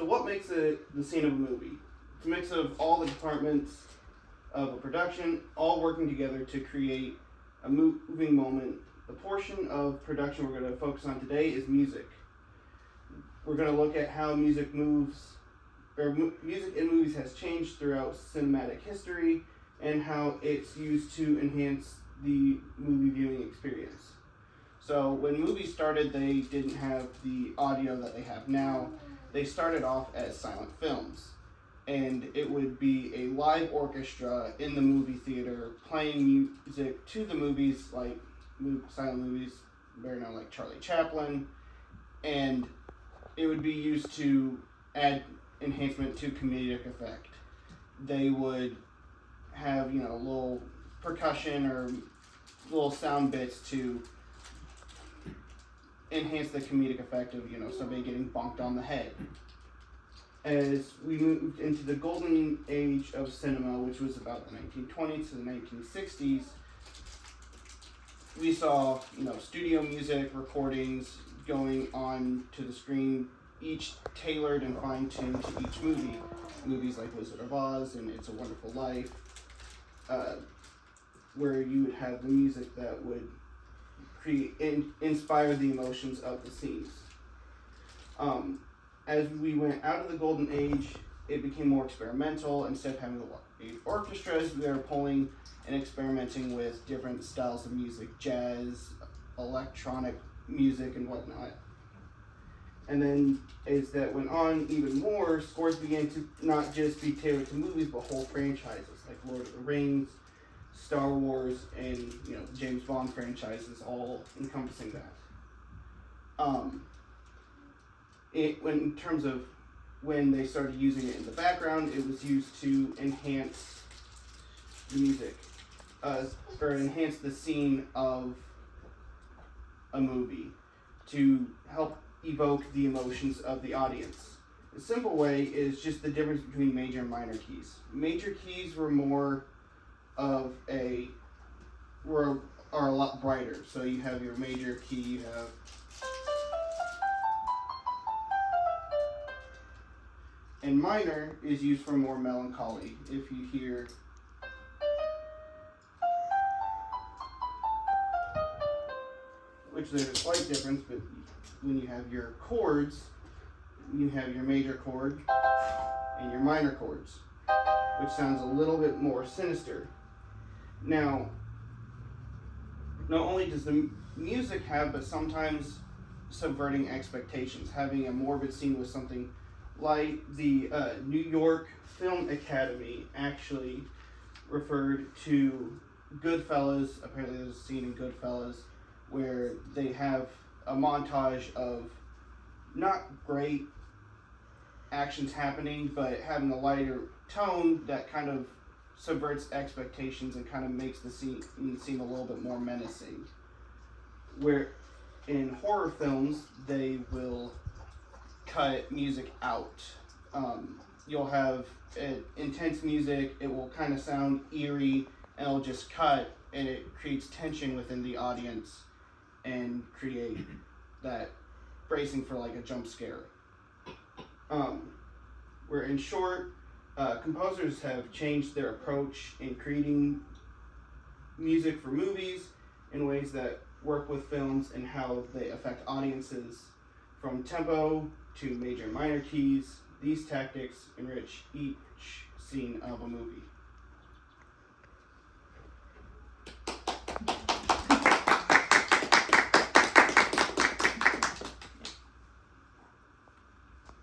So what makes the scene of a movie? It's a mix of all the departments of a production all working together to create a moving moment. The portion of production we're going to focus on today is music. We're going to look at how music moves, or music in movies has changed throughout cinematic history and how it's used to enhance the movie viewing experience. So when movies started, they didn't have the audio that they have now. They started off as silent films, and it would be a live orchestra in the movie theater playing music to the movies, like silent movies, better known like Charlie Chaplin, and it would be used to add enhancement to comedic effect. They would have, little percussion or little sound bits to enhance the comedic effect of, somebody getting bonked on the head. As we moved into the golden age of cinema, which was about the 1920s to the 1960s, we saw, studio music recordings going on to the screen, each tailored and fine-tuned to each movie. Movies like Wizard of Oz and It's a Wonderful Life, where you would have the music that would inspire the emotions of the scenes. As we went out of the golden age, it became more experimental. Instead of having the orchestras, we were pulling and experimenting with different styles of music, jazz, electronic music, and whatnot. And then as that went on even more, scores began to not just be tailored to movies, but whole franchises like Lord of the Rings, Star Wars, and James Bond franchises, all encompassing that. In terms of when they started using it in the background, it was used to enhance the music, or enhance the scene of a movie, to help evoke the emotions of the audience. The simple way is just the difference between major and minor keys. Major keys were more of are a lot brighter. So you have your major key, you have and minor is used for more melancholy. If you hear which there's a slight difference, but when you have your chords, you have your major chord and your minor chords, which sounds a little bit more sinister. Now, not only does the music have, but sometimes subverting expectations, having a morbid scene with something like the New York Film Academy actually referred to Goodfellas. Apparently there's a scene in Goodfellas where they have a montage of not great actions happening, but having a lighter tone that kind of subverts expectations and kind of makes the scene seem a little bit more menacing. Where in horror films, they will cut music out. You'll have intense music, it will kind of sound eerie, and it'll just cut, and it creates tension within the audience and create that bracing for like a jump scare. Where in short, composers have changed their approach in creating music for movies in ways that work with films and how they affect audiences, from tempo to major and minor keys. These tactics enrich each scene of a movie.